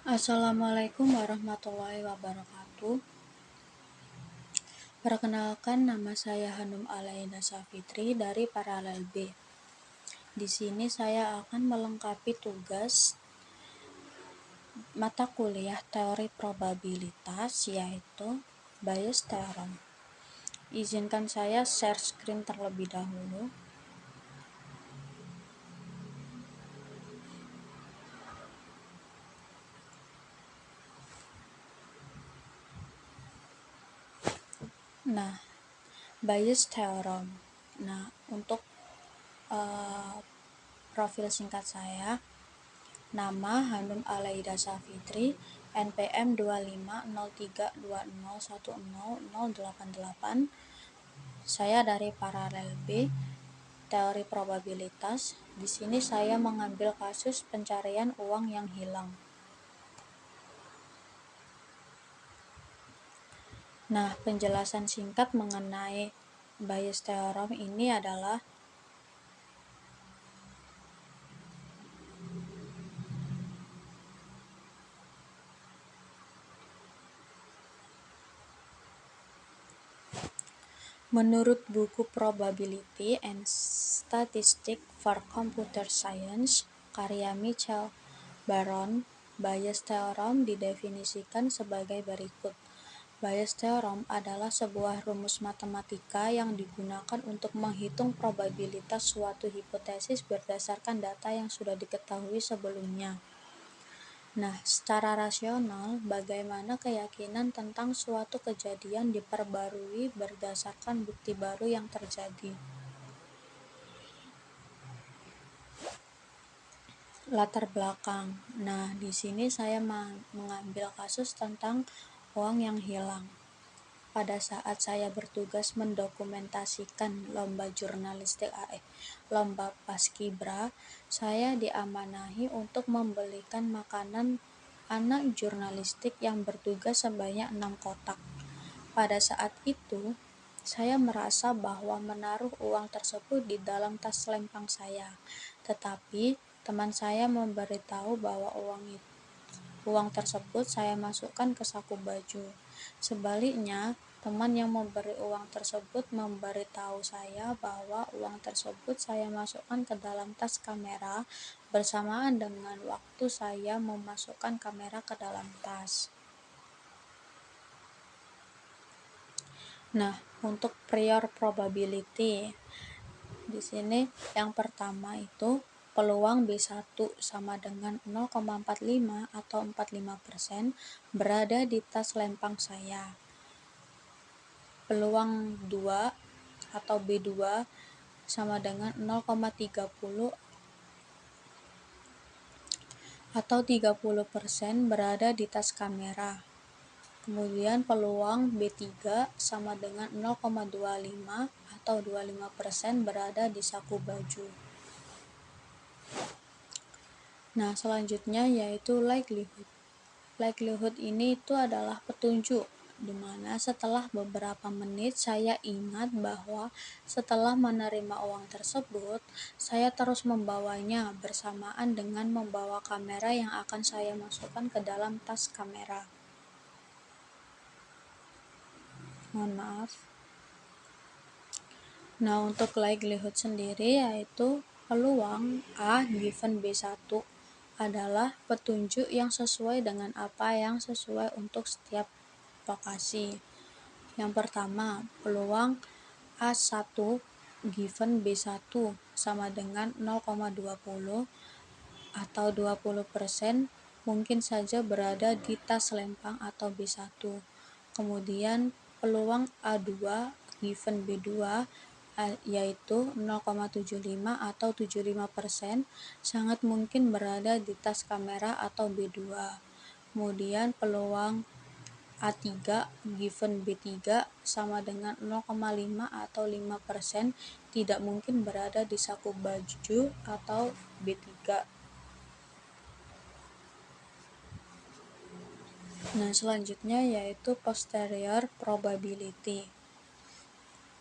Assalamualaikum warahmatullahi wabarakatuh. Perkenalkan, nama saya Hanum Alaina Safitri dari Paralel B. Di sini saya akan melengkapi tugas mata kuliah teori probabilitas, yaitu Bayes Theorem. Izinkan saya share screen terlebih dahulu. Nah, Bayes Theorem. Nah, untuk profil singkat saya, nama Hanum Alaida Safitri, NPM 250320100088. Saya dari Paralel B, teori probabilitas. Di sini saya mengambil kasus pencarian uang yang hilang. Nah, penjelasan singkat mengenai Bayes Theorem ini adalah menurut buku Probability and Statistics for Computer Science karya Michael Barron, Bayes Theorem didefinisikan sebagai berikut. Bayes Theorem adalah sebuah rumus matematika yang digunakan untuk menghitung probabilitas suatu hipotesis berdasarkan data yang sudah diketahui sebelumnya. Nah, secara rasional, bagaimana keyakinan tentang suatu kejadian diperbarui berdasarkan bukti baru yang terjadi. Latar belakang. Nah, di sini saya mengambil kasus tentang uang yang hilang. Pada saat saya bertugas mendokumentasikan lomba Paskibra, saya diamanahi untuk membelikan makanan anak jurnalistik yang bertugas sebanyak 6 kotak. Pada saat itu, saya merasa bahwa menaruh uang tersebut di dalam tas lempang saya, tetapi teman saya memberitahu bahwa uang tersebut saya masukkan ke saku baju. Sebaliknya, teman yang memberi uang tersebut memberitahu saya bahwa uang tersebut saya masukkan ke dalam tas kamera bersamaan dengan waktu saya memasukkan kamera ke dalam tas. Nah, untuk prior probability, di sini yang pertama itu peluang B1 sama dengan 0,45 atau 45% berada di tas lempang saya. Peluang 2 atau B2 sama dengan 0,30 atau 30% berada di tas kamera. Kemudian peluang B3 sama dengan 0,25 atau 25% berada di saku baju. Nah, selanjutnya yaitu likelihood. Likelihood ini itu adalah petunjuk, di mana setelah beberapa menit saya ingat bahwa setelah menerima uang tersebut, saya terus membawanya bersamaan dengan membawa kamera yang akan saya masukkan ke dalam tas kamera. Mohon maaf. Nah, untuk likelihood sendiri yaitu peluang A given B1 adalah petunjuk yang sesuai dengan apa yang sesuai untuk setiap lokasi. Yang pertama, peluang A1 given B1 sama dengan 0,20 atau 20% mungkin saja berada di tas lempang atau B1. Kemudian peluang A2 given B2 yaitu 0,75 atau 75% sangat mungkin berada di tas kamera atau B2. Kemudian peluang A3 given B3 sama dengan 0,5 atau 5% tidak mungkin berada di saku baju atau B3. Nah, selanjutnya yaitu posterior probability.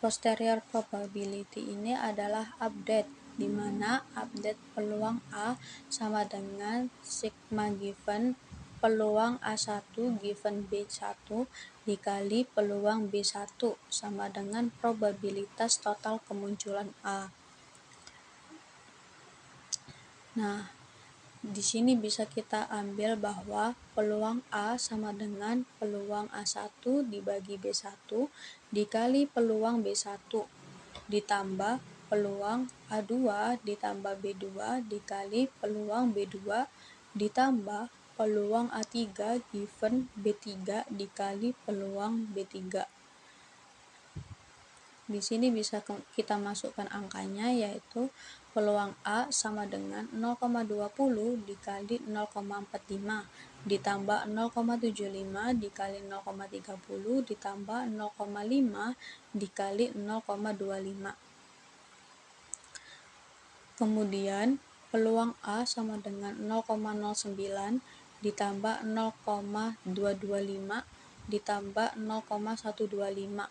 Posterior probability ini adalah update, di mana update peluang A sama dengan sigma given peluang A1 given B1 dikali peluang B1 sama dengan probabilitas total kemunculan A. Nah, di sini bisa kita ambil bahwa peluang A sama dengan peluang A1 dibagi B1 dikali peluang B1 ditambah peluang A2 ditambah B2 dikali peluang B2 ditambah peluang A3 given B3 dikali peluang B3. Di sini bisa kita masukkan angkanya, yaitu peluang A sama dengan 0,20 dikali 0,45 ditambah 0,75 dikali 0,30 ditambah 0,5 dikali 0,25. Kemudian peluang A sama dengan 0,09 ditambah 0,225 ditambah 0,125,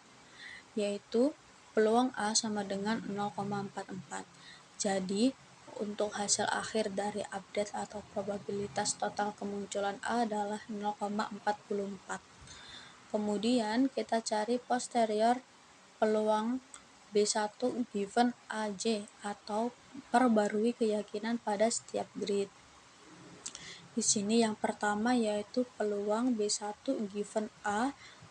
yaitu peluang A sama dengan 0,44. Jadi untuk hasil akhir dari update atau probabilitas total kemunculan A adalah 0,44. Kemudian kita cari posterior peluang B1 given AJ atau perbarui keyakinan pada setiap grid. Di sini yang pertama yaitu peluang B1 given A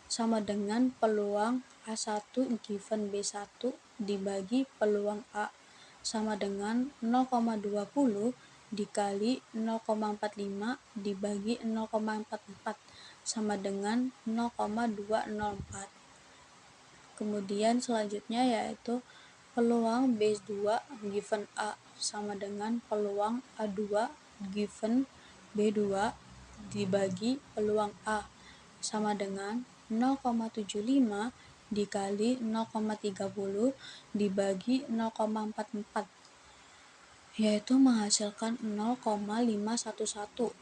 sama dengan peluang A1 given B1 dibagi peluang A sama dengan 0,20 dikali 0,45 dibagi 0,44 sama dengan 0,204. Kemudian selanjutnya yaitu peluang B2 given A sama dengan peluang A2 given B2 dibagi peluang A sama dengan 0,75 dikali 0,30 dibagi 0,44, yaitu menghasilkan 0,511.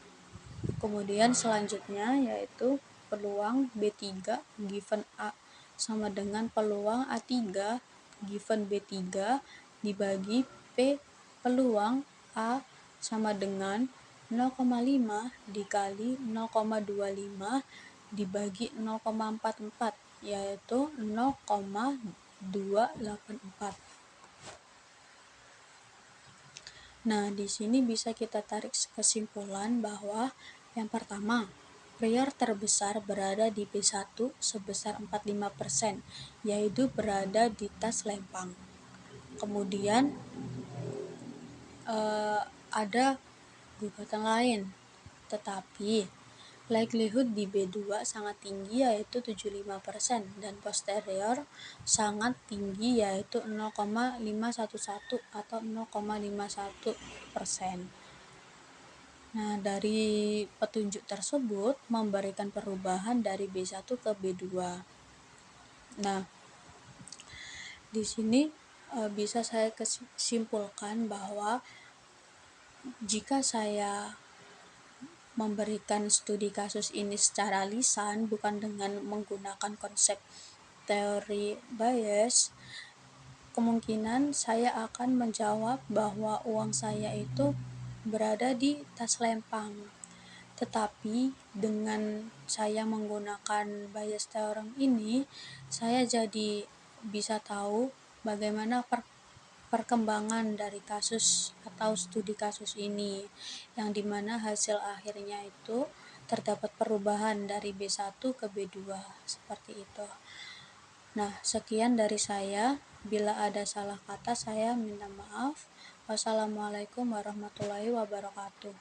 Kemudian selanjutnya yaitu peluang B3 given A sama dengan peluang A3 given B3 dibagi P peluang A sama dengan 0,5 dikali 0,25 dibagi 0,44, yaitu 0,284. Nah, di sini bisa kita tarik kesimpulan bahwa yang pertama, prior terbesar berada di B1 sebesar 45%, yaitu berada di tas lempang. Kemudian ada gugatan lain, tetapi likelihood di B2 sangat tinggi yaitu 75% dan posterior sangat tinggi yaitu 0,511 atau 0,51%. Nah, dari petunjuk tersebut memberikan perubahan dari B1 ke B2. Nah, di sini bisa saya kesimpulkan bahwa jika saya memberikan studi kasus ini secara lisan bukan dengan menggunakan konsep teori bias, kemungkinan saya akan menjawab bahwa uang saya itu berada di tas lempang. Tetapi dengan saya menggunakan bias theorem ini, saya jadi bisa tahu bagaimana perkembangan dari kasus atau studi kasus ini, yang dimana hasil akhirnya itu terdapat perubahan dari B1 ke B2 seperti itu. Nah, sekian dari saya. Bila ada salah kata saya minta maaf. Wassalamualaikum warahmatullahi wabarakatuh.